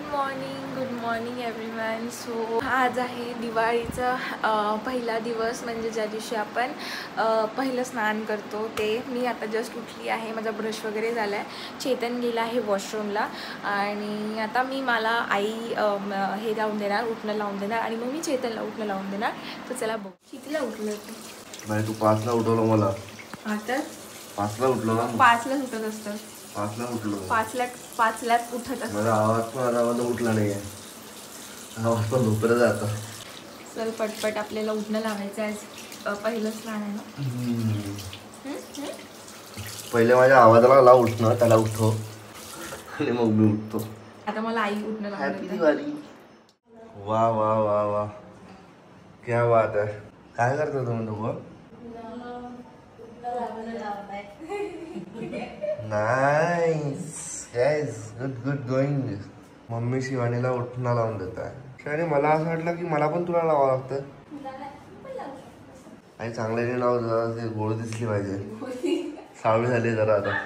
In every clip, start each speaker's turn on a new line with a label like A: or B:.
A: Good morning everyone. So आज आहे दिवाळीचा पहिला दिवस, म्हणजे ज्या दिवशी आपण पहिलं स्नान करतो ते. मी आता जस्ट उठली आहे, माझा ब्रश वगैरे झाला आहे. चेतन गेला आहे वॉशरूमला आणि आता मला आई हे लावून देणार, उठणं लावून देणार आणि मग मी चेतनला उठणं लावून देणार. तर चला बघ. कितीला उठलं तू?
B: नाही, तू 5ला उठवलं मला.
A: आता
B: 5ला उठलो ना.
A: 5लाच उठत असतं.
B: 5ला उठलो.
A: 5लाच उठत असतं.
B: माझा आवाज पण आता उठला नाहीये. आवाज पण झोपला जातो.
A: चल पटपट आपल्याला उठणं लावायचं आहे. पहिलं स्नान आहे ना.
B: पहिले माझ्या आवाजाला लाव उठणं, त्याला उठव आणि मग मी उठतो.
A: आता मला आई उठणं लावते.
B: हॅपी दिवाळी. वा वा वा वा, क्या बात आहे. काय करतो तुम्ही दोघं? Nice guys, good good going. Mummy शिवानीला उठणं लावून देत आहे. शिवानी, मला असं वाटलं की मला पण तुला लावावं लागतं. आई चांगल्याने लाव, जरा गोळ दिसली पाहिजे. सावळी झाली जरा आता.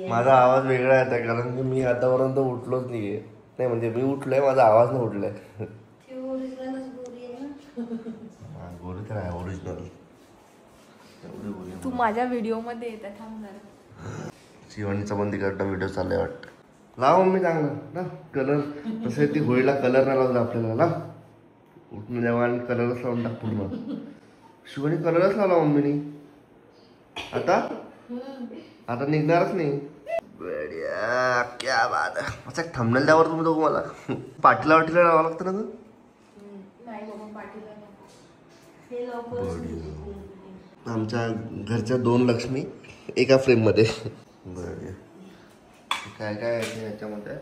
B: माझा आवाज वेगळा येत आहे कारण की मी आतापर्यंत उठलोच नाहीये. नाही म्हणजे मी उठलोय, माझा आवाज नाही उठलाय. गोरी तर आहे ओरिजिनल.
A: तू माझ्या व्हिडिओ मध्ये येत थांबणार.
B: शिवानीचा पण तिकडनं व्हिडिओ चाललाय वाटतं. लाव मम्मी चांगलं ना कलर. तसे ती होळीला कलर नाही लावला आपल्याला. लाव उठून जेव्हा आणि कलरच लावून टाक पूर्ण. शिवानी कलरच लावला मम्मीनी. आता निघणारच नाही. बढिया, क्या बात आहे. अच्छा थंबनेल द्यावर तुम्ही दोघं मला. पाटीला लावावं लागतं ना. आमच्या घरच्या 2 लक्ष्मी एका फ्रेम मध्ये. बढिया. काय काय आहे याच्यामध्ये?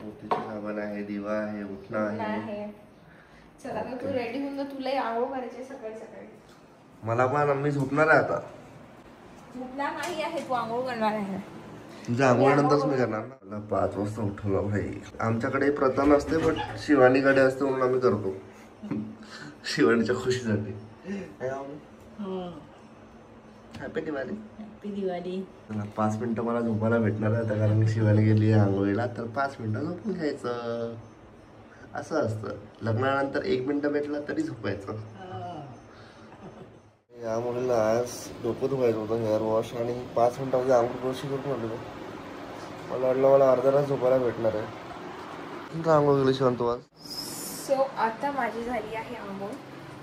B: मोतीचे साबण आहे, दिवा आहे, उठणं आहे.
A: चला आता तू रेडी होऊन जा. तुला आंघोळ करायची सकाळी सकाळी.
B: मला पण मी झोपणार आहे आता.
A: झोपणार नाही आहे, तू आंघोळ करणार आहे.
B: तुझ्या आंघोळीनंतरच मी करणार ना. मला 5 वाजता उठवलं भाई. आमच्याकडे प्रथा नसते पण शिवानीकडे असते म्हणून आम्ही करतो. शिवानीच्या खुशीसाठी. हॅपी दिवाळी.
A: हॅपी दिवाळी.
B: 5 मिनिटं मला झोपायला भेटणार आहे आता, कारण शिवानी गेली आंघोळीला. तर 5 मिनिटं झोपून घ्यायचं. असं असतं. लग्नानंतर 1 मिनिटं भेटला तरी झोपायचं. या मुलीला आज डोकं धुवायचं होतं, हेअर वॉश, आणि 5 मिनिटामध्ये आंघोळ कशी करून आलो. मला वाटलं मला अर्धा तास झोपायला भेटणार आहे. आंघोळ गेली शिवांत आज.
A: सो आता माझी झाली आहे आंघोळ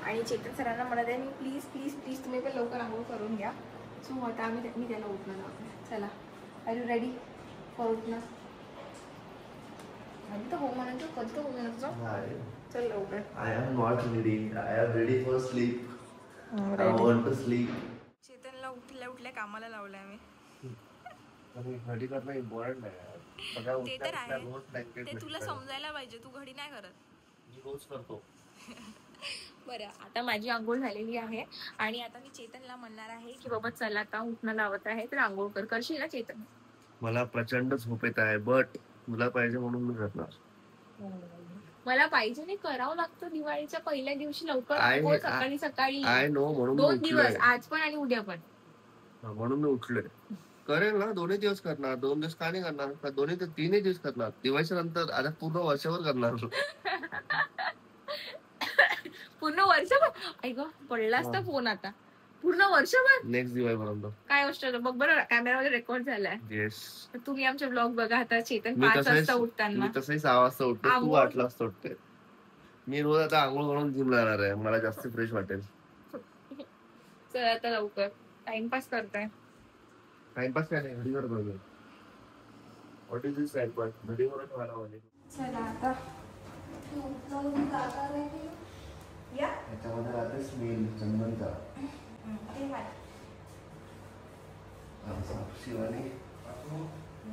A: आणि चेतन सरांना म्हणत आहे मी प्लीज प्लीज प्लीज तुम्ही पण लवकर आंघोळ करून घ्या. सो आता मी त्याला उठणं लावते. चला, आर यू रेडी फॉर उठणं? आधी तर हो म्हणतो, कधी तर हो म्हणतो. चल लवकर.
B: I am not ready. I am ready for sleep. I want to sleep.
A: चेतनला उठल्या कामाला लावलंय मी.
B: घडी करणं इम्पॉर्टंट आहे.
A: ते तर आहे, ते तुला समजायला पाहिजे. तू घडी नाही करत.
B: मी रोज करतो.
A: बरं, आता माझी आंघोळ झालेली आहे आणि आता मी चेतनला म्हणणार आहे की बाबा चला आता उठणं लावत आहे तर आंघोळ करशील ना चेतन?
B: मला प्रचंड झोप येत आहे, बट तुला पाहिजे म्हणून मी करणार.
A: मला पाहिजे नाही, करावं लागतं. दिवाळीच्या पहिल्या दिवशी लवकर सकाळी सकाळी.
B: आय नो, म्हणून
A: 2 दिवस, आज पण आणि उद्या पण.
B: म्हणून मी उठलोय. करेल ना, 2 दिवस करणार. 2 दिवस का नाही करणार? 2 तर 3 दिवस करणार. दिवाळीच्या नंतर आता पूर्ण वर्षभर करणार.
A: पूर्ण वर्षभर? ऐक पडला असता फोन आता. पूर्ण वर्षभर
B: नेक्स्ट दिवाळीपर्यंत.
A: काय गोष्ट बघ बरं, कॅमेरामध्ये रेकॉर्ड झालाय.
B: येस.
A: तुम्ही आमचे ब्लॉग बघा. आता चेतन 5 वाजता उठताना.
B: मी तसंही 6 वाजता उठतो, तू 8 वाजता उठते. मी रोज आता आंघोळ करून जिम जाणार आहे, मला जास्त फ्रेश वाटेल.
A: चल आता लवकर. टाइमपास करताय.
B: टाइमपास काय नाही, घडी करतो. What is this timepass? घडीवर ठेवायला हवे.
A: चला आता
B: याच्यामध्ये राहते स्मेल चंदनचा. शिवानी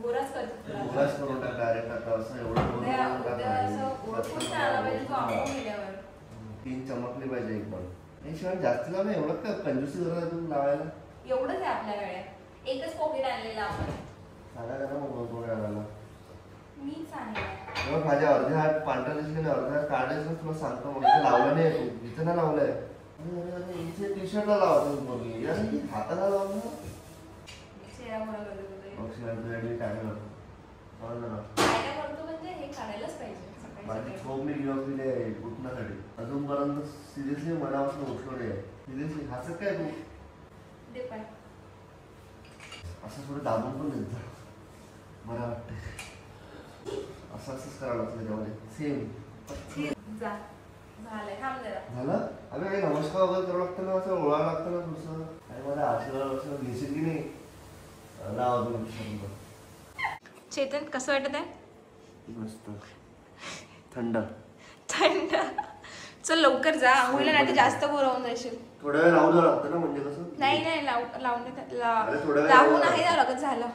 A: गोराच करतो.
B: गोराच करून टाक डायरेक्ट. आता असं एवढं 3 चमकली पाहिजे एकदम. शिवानी जास्त लाव ना. एवढं का कंजूसी करत तुम्ही लावायला?
A: एवढंच आहे आपल्याकडे. एकच पॉकेट आणलेला आपण.
B: सांगा ना मग थोड्या वेळाला.
A: मी सांगेन.
B: माझ्या अर्धे हात पांढऱ्या दिसले ना, अर्धे हात काढायचं तुला सांगतो. मग इथे लावलं नाही, इथे ना लावलंय. इथे टी शर्टला लावा तुम्ही. हाताला लावलं ना.
A: काय काय करतो म्हणजे हे करायलाच पाहिजे सकाळी
B: माझी
A: सकाळी.
B: झोप मी घेऊन दिली आहे उठण्यासाठी. अजूनपर्यंत सिरियसली मनापासून उठलो नाही आहे. सिरियसली हसत काय तू?
A: दे पाय.
B: असं थोडं दाबून पण देत जा. बरं वाटतंय. असंच करावं लागतं त्याच्यामध्ये सेम.
A: जा झालंय थांब जरा.
B: झालं? अरे काही नमस्कार वगैरे करावं लागतं ना, असं ओळावं लागतं ना तुझं. आणि मला आशीर्वाद असं घेशील की नाही? लावा तुम्ही.
A: चेतन कसं वाटत आहे?
B: मस्त थंड.
A: थंड. चल लवकर जा आंघोळीला, नाही तर जास्त बोलावून जाशील.
B: थोडा वेळ राहू द्यावं लागतं ना, म्हणजे कसं?
A: नाही नाही
B: अरे थोडा वेळ
A: लावून आहे ना लगत झालं.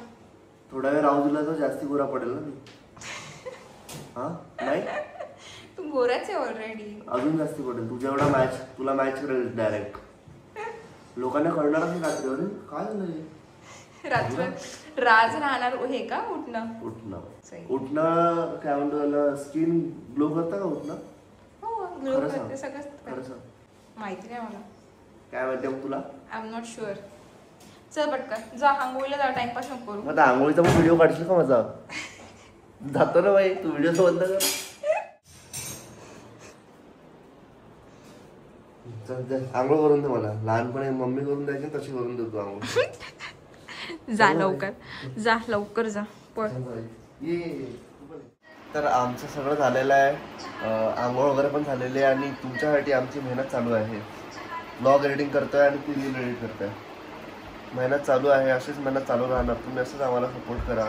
B: थोडा वेळ राहू दिला तर जास्ती गोरा पडेल ना मी. हा नाही
A: तू गोराच आहे ऑलरेडी.
B: अजून जास्ती पडेल. तुझ्या एवढा मॅच तुला मॅच करेल डायरेक्ट. लोकांना कळणारच नाही रात्री. अरे काय झालंय?
A: रात्र राज राहणार हे का उठणं?
B: उठणं काय म्हणतो त्याला, स्किन ग्लो करतं का उठणं?
A: हो ग्लो
B: खरं सांग.
A: करते सगळं.
B: खरं सांग.
A: माहिती नाही मला.
B: काय माहिती मग तुला?
A: I am not sure. चल पटकन जा आंघोळीला जा, टाइमपास नको करू.
B: मग आता आंघोळीचा पण व्हिडिओ काढशील का माझा? जातो ना बाई, तू व्हिडिओ बंद कर. आंघोळ करून दे मला. लहानपणी मम्मी करून द्यायची तशी करून देतो आंघोळ.
A: जा लवकर जा, लवकर जा पळ.
B: तर आमचं सगळं झालेलं आहे. आंघोळ वगैरे पण झालेली आहे आणि तुमच्यासाठी आमची मेहनत चालू आहे. ब्लॉग एडिटिंग करतोय आणि ती रील एडिट करतोय. मेहनत चालू आहे, अशीच मेहनत चालू राहणार. तुम्ही असंच आम्हाला सपोर्ट करा.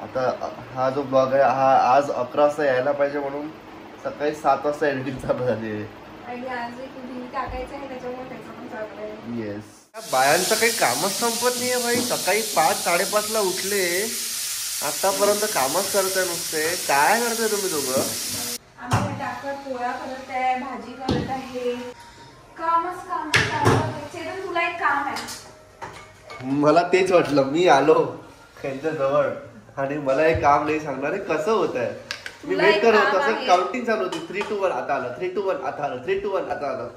B: आता हा जो ब्लॉग आहे हा आज 11 वाजता यायला पाहिजे म्हणून सकाळी 7 वाजता एडिटिंग चालू झाली आहे. येस. बायांचं काही कामच संपत नाहीये भाई. सकाळी 5-5:30 उठले, आतापर्यंत कामच करताय नुसते. काय करताय तुम्ही दोघं?
A: आम्ही टाकत पोळ्या करत आहे, भाजी करत आहे. कामच काम. चेतन तुला एक काम आहे.
B: मला तेच वाटलं. मी आलो त्यांच्या जवळ आणि मला हे काम नाही सांगणार आहे कसं होत आहे. मी वेट करत होतो. असं काउंटिंग चालू होती. 3, 2, 1 आता आलं. 3, 2, 1 आता आलं. 3, 2, 1 आता आलं.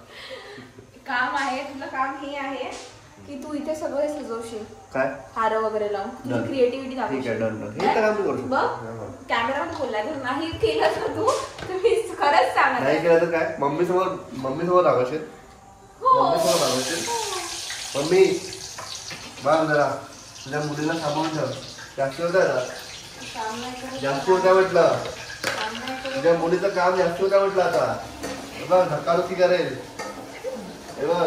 A: काम आहे तुला. काम हे आहे की तू इथे सगळं सजवशील.
B: काय
A: हार वगैरे लावून क्रिएटिव्हिटी
B: ठीक आहे.
A: दाखवशील.
B: डन. हे तर काम मी करू शकतो.
A: कॅमेरामध्ये बोललाय तर नाही केलं तर तू तुम्ही खरंच सांगा.
B: नाही केलं तर काय? मम्मी समोर दाखवशील. मम्मी समोर दाखवशील. मम्मी बघ जरा तुझ्या मुलीला सांभाळून ठेव. जास्त होत जास्त होत्या म्हटलं. तुझ्या मुलीचं काम जास्त होत्या म्हटलं. आता बघ धक्काधुक्की करेल. हे बघ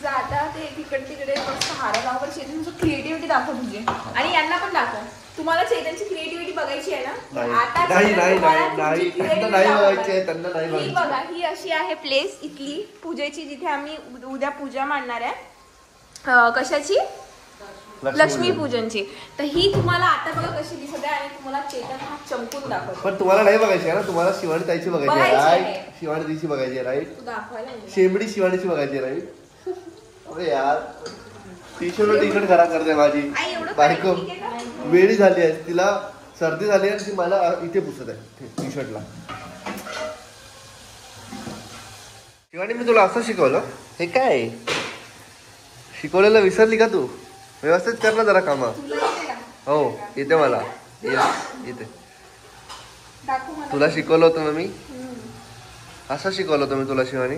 A: जाता ते तिकडे मस्त हार लावून चेतन क्रिएटिव्हिटी दाखव तुझी. आणि यांना पण दाखव. तुम्हाला चेतनची क्रिएटिव्हिटी बघायची आहे ना? आता
B: नाही बघायची. त्यांना नाही
A: ही बघा, ही अशी आहे प्लेस इथली पूजेची जिथे आम्ही उद्या पूजा मांडणार आहे. कशाची? लक्ष्मी पूजनची. तर ही तुम्हाला आता बघा कशी दिसत आहे आणि तुम्हाला चेतन हा चमकून दाखवतो.
B: पण तुम्हाला नाही बघायची आहे ना? तुम्हाला शिवानी ताईची बघायची आहे राईट? शिवानी ताईची बघायची आहे राईट?
A: तू दाखवायला
B: शेंबडी शिवानीची बघायची आहे राईट? अरे यार टी शर्ट खराब करते माझी बायको. वेळी झाली आहे, तिला सर्दी झाली आहे, ती मला इथे पुसत आहे टी शर्टला. शिवानी मी तुला असं शिकवलं. हे काय शिकवलेलं विसरली का तू? व्यवस्थित कर ना जरा कामं. हो येते मला. येते. तुला शिकवलं होतं ना मी. असं शिकवलं होतं मी तुला शिवानी.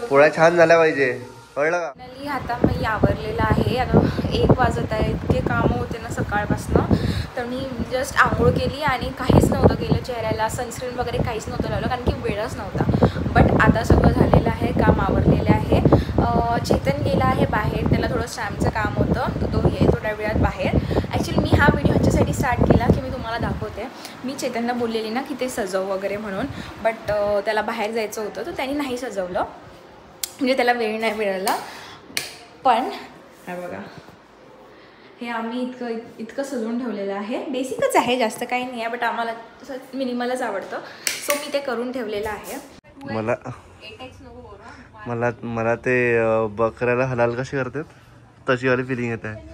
B: पोळ्या छान झाल्या पाहिजे, कळलं का?
A: फायनली आता मी आवरलेलं आहे. आता 1 वाजत आहे. इतके कामं होते ना सकाळपासनं. तर मी जस्ट आंघोळ केली आणि काहीच नव्हतं केलं चेहऱ्याला. सनस्क्रीन वगैरे काहीच नव्हतं लावलं कारण की वेळच नव्हता. बट आता सगळं झालेलं आहे, काम आवरलेलं आहे. चेतन गेला आहे बाहेर. त्याला थोडं स्टॅम्पचं काम होतं, तर तो येईल थोड्या वेळात बाहेर. ॲक्च्युली मी हा व्हिडिओ ह्याच्यासाठी स्टार्ट केला की मी तुम्हाला दाखवते. मी चेतनला बोललेली ना की ते सजव वगैरे म्हणून, बट त्याला बाहेर जायचं होतं तर त्यांनी नाही सजवलं. म्हणजे त्याला वेळ नाही मिळाला. पण हे बघा, हे आम्ही इतकं सजवून ठेवलेलं आहे. बेसिकच आहे, जास्त काही नाही आहे, बट आम्हाला तसं मिनिमलच आवडतं. सो मी ते करून ठेवलेलं आहे.
B: मला ते बकऱ्याला हलाल कशी करतात तशी वाली फिलिंग येत आहे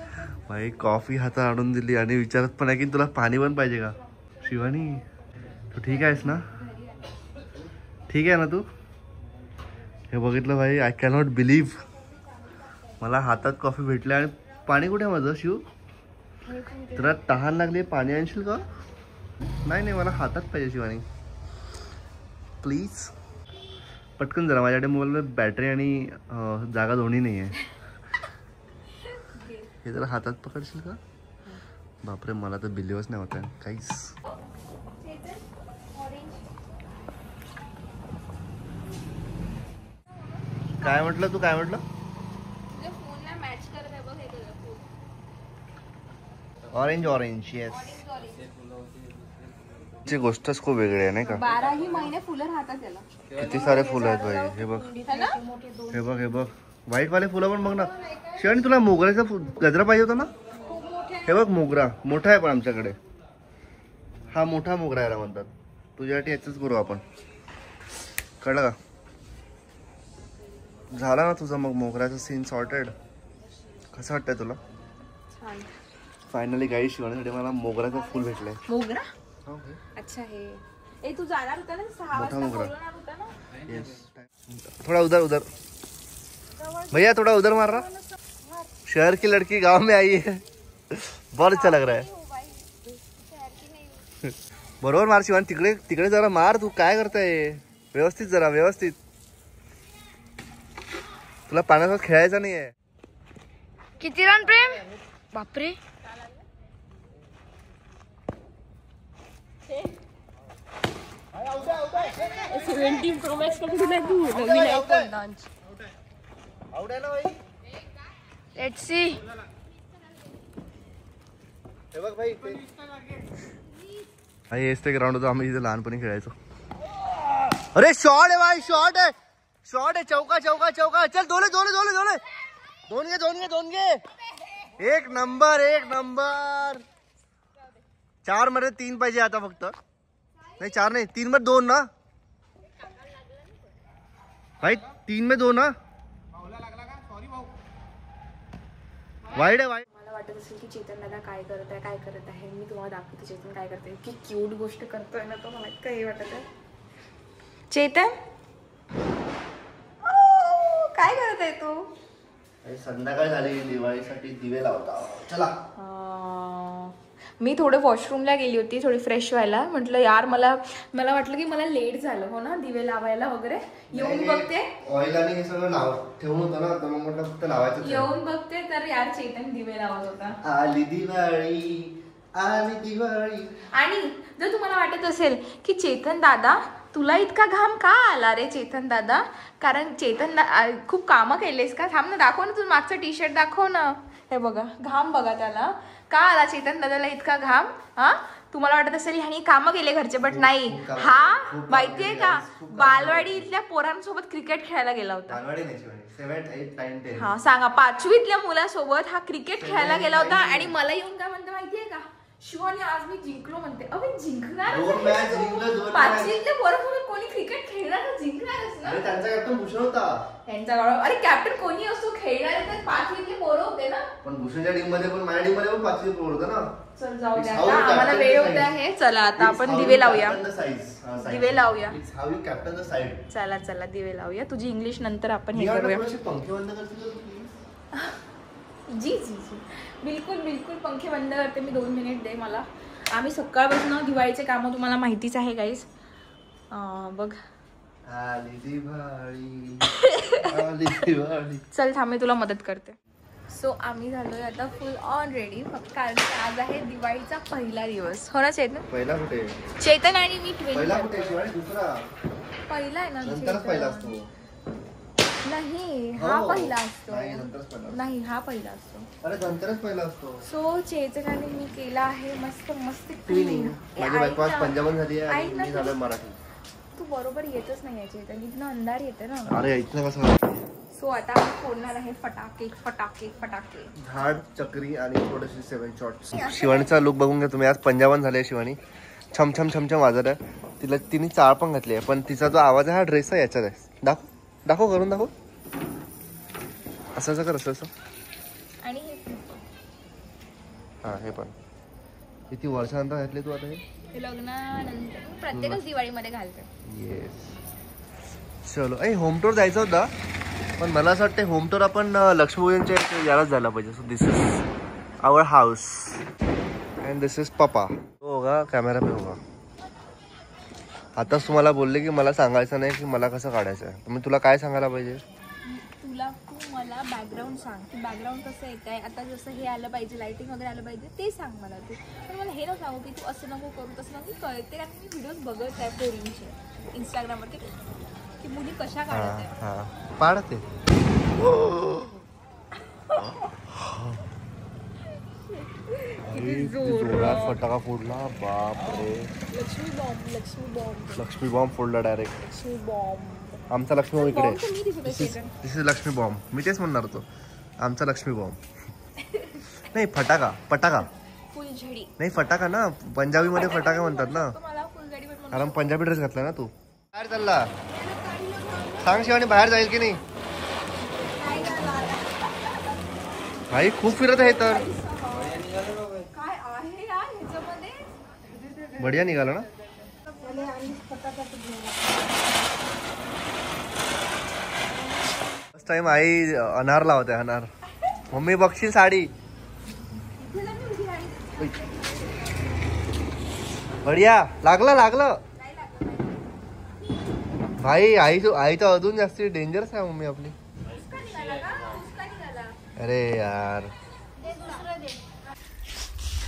B: भाई. कॉफी हातात आणून दिली आणि विचारत पण आहे की तुला पाणी पण पाहिजे का? शिवानी तू ठीक आहेस ना? ठीक आहे ना तू? हे बघितलं भाई, आय कॅनॉट बिलीव्ह. मला हातात कॉफी भेटली आणि पाणी कुठे माझं शिव? तुला तहान लागली, पाणी आणशील का? नाही नाही, मला हातात पाहिजे शिवानी, प्लीज. पटकन जरा, माझ्याकडे मोबाईलमध्ये बॅटरी आणि जागा दोन्ही नाही आहे. हे जरा हातात पकडशील का? बापरे, मला तर बिलीवच नाही होत आहे काहीच. काय म्हटलं तू? काय म्हटलं? Orange orange, yes. ची गोष्टच खूप वेगळी आहे नाही का?
A: 12ही महिने फुलं राहतात त्याला.
B: किती सारे फुलं आहेत भाई. हे बघ हे बघ हे बघ, व्हाईट वाले फुलं पण बघ ना. शिवानी तुला मोगऱ्याचा गजरा पाहिजे होता ना? हे बघ मोगरा मोठा आहे पण आमच्याकडे. हा मोठा मोगरा याला म्हणतात. तुझ्यासाठी याच करू आपण, कळलं का? झाला ना तुझा मग मोगऱ्याचा सीन सॉर्टेड. कसं वाटतंय तुला? फायनली गाईड शिवण्यासाठी मला मोगऱ्याचं फुल भेटलंय.
A: मोगरा? अच्छा, हे ए तू जाणार होता ना 6 वाजता, बोलणार होता ना?
B: यस. थोड़ा उधर उधर भैया, थोड़ा उधर मार रहा. शहर की लड़की गांव में आई है, बहुत अच्छा लग रहा है. बरोबर मार शिवान, तिकडे तिकडे जरा मार. तू काय करताय? व्यवस्थित जरा, व्यवस्थित. तुला पाण्यासोबत खेळायचं नाहीये.
A: किती रन प्रेम? बापरे. Let's see.
B: हे बघ भाई, हेच ते ग्राउंड होतं आम्ही इथे लहानपणी खेळायचो. अरे शॉट आहे भाई, शॉट आहे, शॉट आहे. चौका चौका चौका. चल दोले दोले दोले दोले, दोन घे दोन घे दोन घे. एक नंबर एक नंबर. 4 मध्ये 3 पाहिजे आता फक्त. नाही 4 नाही, 3 मध्ये 2 ना भाई. 3 में 2 ना. वाईड आहे वाईड.
A: मला वाटत असेल की चेतन दादा काय करत आहे. मी तुम्हाला दाखवते चेतन काय करते. की क्यूट गोष्ट करतोय ना तो, मला काही वाटत आहे. चेतन काय करत आहे तू?
B: संध्याकाळ झाली, दिवाळीसाठी दिवे लावता. चला.
A: मी थोडं वॉशरूमला गेली होती, थोडी फ्रेश व्हायला. म्हटलं यार, मला वाटलं की मला लेट झालं हो ना दिवे लावायला वगैरे. येऊन बघते
B: ऑइल आणि हे सगळं ठेवून होतं ना, तर मग म्हटलं फक्त लावायचं.
A: येऊन बघते तर यार चेतन दिवे लावत होता.
B: आली दिवाळी, आली दिवाळी.
A: आणि जर तुम्हाला वाटत असेल की चेतन दादा तुला इतका घाम का आला रे चेतन दादा, कारण चेतन खूप कामं केलेस का? थांब ना, दाखव ना, तू मागचं टी शर्ट दाखव ना. हे बघा, घाम बघा त्याला. का आला चेतन दादाला इतका घाम? हा, तुम्हाला वाटत असेल ह्यानी कामं केले घरचे, बट नाही. हा माहितीये का, बालवाडी इथल्या पोरांसोबत क्रिकेट खेळायला गेला होता. हा सांगा, 5वीतल्या मुलासोबत हा क्रिकेट खेळायला गेला होता. आणि मला येऊन काय म्हणते माहितीये का? शिवानी आज मी जिंकलो म्हणते. अबे जिंकणार? 5वीतल्या पोरांसोबत कोणी क्रिकेट खेळणार? जिंकणारच ना.
B: त्यांचा कॅप्टन भूषण होता.
A: त्यांचा अरे कॅप्टन कोणी असतो, खेळणारे तर 5वीतले पोरं होते ना.
B: पण भूषणच्या टीम मध्ये पण, माझ्या टीम मध्ये पण 5वी पोरं होतं ना.
A: चल जाऊ द्या, आम्हाला वेळ होत आहे. चला आता आपण दिवे लावूया. दिवे लावूया. चला चला दिवे लावूया. तुझी इंग्लिश नंतर आपण हे करूया.
B: पंखे बंद करते
A: जी जी जी, बिलकुल बिलकुल पंखे बंद करते मी. 2 मिनिट दे मला. आम्ही सकाळपासून दिवाळीचे कामं तुम्हाला माहितीच आहे गाईस. बघ
B: आली दिवाळी, आली दिवाळी.
A: चल थांब, मी तुला मदत करते. सो आम्ही झालोय आता फुल ऑन रेडी. फक्त कारण आज आहे दिवाळीचा पहिला दिवस, हो ना चेतन?
B: पहिला कुठे?
A: चेतन आणि मी
B: पहिला कुठे शिवानी? दुसरा
A: पहिला आहे ना.
B: नंतरच पहिला असतो.
A: नाही, हा पहिला असतो. नाही, हा पहिला असतो.
B: अरे नंतरच पहिला असतो.
A: सो चेतन आणि मी केला आहे मस्त मस्त
B: क्लीनिंग. माझी बायको आज पंजाबन झाली आहे आणि मी झालोय मराठी.
A: तू बरोबर येतच नाही याचे, तर इथनं अंधार येते ना.
B: अरे इथलं कसं.
A: सो आता आपण फोडणार आहे फटाके फटाके फटाके.
B: झाड, चक्री आणि थोडेसे 7 शॉट्स. शिवानीचा लुक बघून घ्या तुम्ही. आज पंजाबन झाले शिवानी. छम छम छम छम वाजत आहे. तिने चाळ पण घातली आहे, पण तिचा जो आवाज आहे हा ड्रेस आहे याच्यात आहे. दाखव दाखव, करून दाखव. असं कर, असं.
A: आणि
B: हा हे पण किती वर्षानंतर घातले तू आता
A: हे? लग्नानंतर प्रत्येकच दिवाळीमध्ये घालते.
B: येस. चलो. होम टूर जायचं होता पण मला असं वाटतं होम टूर आपण लक्ष्मीपूजनच्या यालाच जायला पाहिजे. So this is our house and this is papa. तो होगा कॅमेरा पे होगा. आताच तुम्हाला बोलले की मला सांगायचं नाही की मला कसं काढायचं आहे. तर मी तुला काय सांगायला पाहिजे?
A: तुला तू मला बॅकग्राऊंड सांग की बॅकग्राऊंड कसं येत आहे. आता जसं हे आलं पाहिजे, लाइटिंग वगैरे आलं पाहिजे ते सांग मला तू. पण मला हे नको सांगू की तू असं नको करू तसं नको. कळते कारण मी व्हिडिओज बघत आहे पोरींचे इंस्टाग्रामवरती की मुली कशा काढत आहे.
B: पाडते जोरात फटाका फोडला. बापरे. लक्ष्मी बॉम्ब फोडला डायरेक्ट. आमचा लक्ष्मी बॉम्ब इकडे. दिस इज लक्ष्मी बॉम्ब. मी तेच म्हणणार होतो आमचा लक्ष्मी बॉम्ब. नाही पटाका
A: फुलझडी
B: नाही फटाका ना. पंजाबी मध्ये फटाका म्हणतात ना. कारण पंजाबी ड्रेस घातला ना तू. बाहेर चालला सांग शिवानी बाहेर जाईल की नाही. भाई खूप फिरत आहे तर. बढिया निघाला ना. फर्स्ट टाइम आई अनार लावते. अनार मम्मी बघशील साडी. बढिया लागलं भाई. आई तर अजून जास्त डेंजरस आहे मम्मी आपली. अरे यार.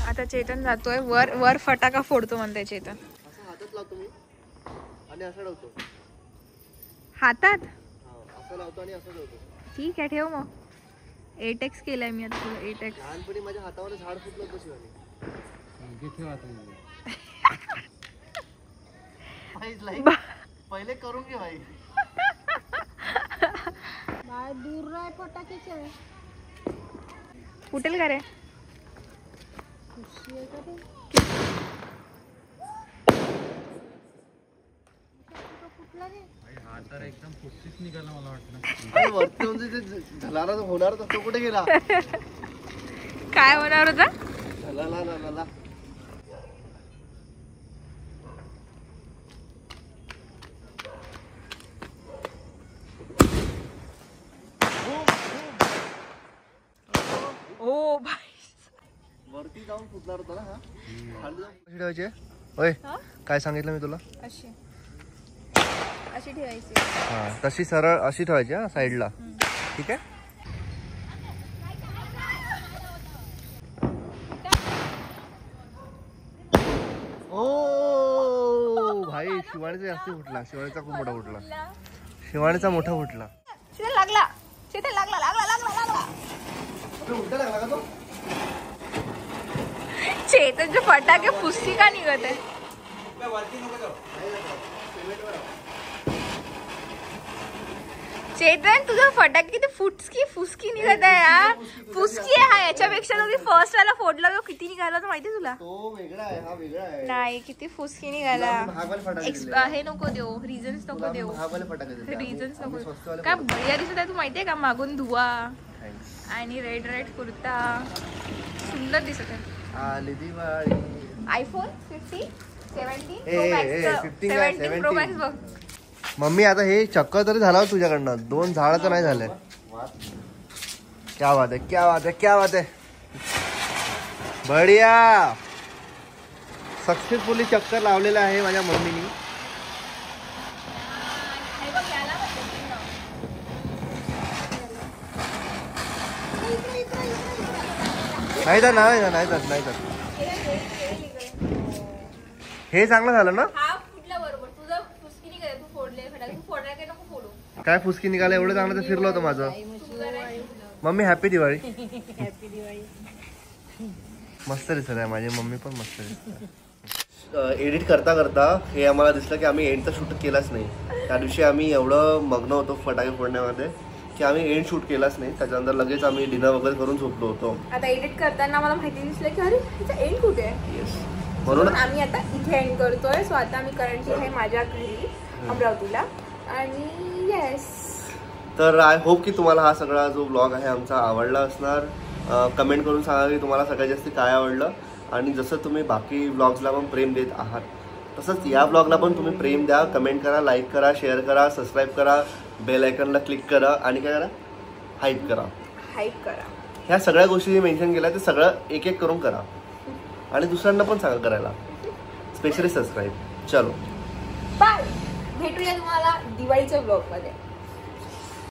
A: आता चेतन जातोय वर फटाका फोडतो म्हणते चेतन.
B: असं हातात लावतो मी आणि असं लावतो.
A: हातात
B: असं लावतो आणि असं लावतो.
A: ठीक आहे ठेव मग. 8x केलाय मी आता. 8x
B: लहानपणी माझ्या हातावर झाड फुटलं होतं शिवानी. पहिले करून घे भाई.
A: दूर राह फटाके. फुटेल का रे.
C: एकदम फुसफुस निघाला मला वाटलं.
B: वरती म्हणजे झलाला होणार तो कुठे गेला.
A: काय होणार होता.
B: झलाला
A: ओ भाई
B: वरती जाऊन फुटणार होता ना. हा खाली जाऊन ठेवायचे. होय काय सांगितलं मी तुला.
A: अशी ठेवायची.
B: हा तशी सरळ अशी ठेवायची. हा साईडला. ठीक आहे. ओ भाई शिवाणीचा जास्त फुटला. शिवाणीचा खूप मोठा फुटला. शिवाणीचा मोठा फुटला.
A: लागला
B: उलटा लागला का तो.
A: चेतनचे फटाके फुसकी का निघत आहे. चेतन तुझा फटाके किती फुसकी निघत आहे यार. फुसकी आहे हा. याच्यापेक्षा जो फर्स्ट वाला फोडला तो किती निघाला तर माहिती तुला.
B: तो वेगळा आहे हा वेगळा आहे.
A: नाही किती फुसकी निघाला. हे नको देऊ. रिझन्स नको देऊ. रिझन्स नको. काय बढिया दिसत आहे. तू माहितीये का मागून धुवा आणि रेड कुर्ता सुंदर दिसत आहे. आयफोन 15 17 प्रो मॅक्स बघ.
B: मम्मी आता हे चक्कर तरी झाला तुझ्याकडनं. 2 झाडं तर नाही झाले. क्या बात है. बढिया. सक्सेसफुली चक्कर लावलेला आहे माझ्या मम्मीनी. नाही तर हे चांगलं झालं ना. काय फुसकी निघाला. एवढं चांगलं तर फिरलं होतं माझं. Mummy happy Diwali. मस्त दिसत आहे. माझी मम्मी पण मस्त दिसत. एडिट करता हे आम्हाला दिसलं की आम्ही एंडचा शूट केलाच नाही. त्या दिवशी आम्ही एवढं मग्न होतो फटाके फोडण्यामध्ये की आम्ही एंड शूट केलाच नाही. त्याच्यानंतर लगेच आम्ही डिनर वगैरे करून झोपलो होतो.
A: आता एडिट करताना मला माहिती दिसलं की अरे तिचा एंड कुठे आहे.
B: येस म्हणून
A: आम्ही आता इथे एंड करतोय. सो आता आम्ही करंटली आहे माझ्या घरी अमरावतीला. आणि येस
B: तर आय होप की तुम्हाला हा सगळा जो ब्लॉग आहे आमचा आवडला असणार. कमेंट करून सांगा की तुम्हाला सगळ्यात जास्त काय आवडलं. आणि जसं तुम्ही बाकी ब्लॉग्सला पण प्रेम देत आहात तसंच या ब्लॉगला पण तुम्ही प्रेम द्या. कमेंट करा, लाईक करा, शेअर करा, सबस्क्राईब करा बेल आयकॉनला क्लिक करा आणि काय करा, हाईप करा.
A: हाईप करा.
B: ह्या सगळ्या गोष्टी मेन्शन केल्या ते सगळं एक एक करून करा आणि दुसऱ्यांना पण सांगा करायला. Specially subscribe. चलो
A: बाय. भेटूया तुम्हाला दिवाळीच्या ब्लॉगमध्ये.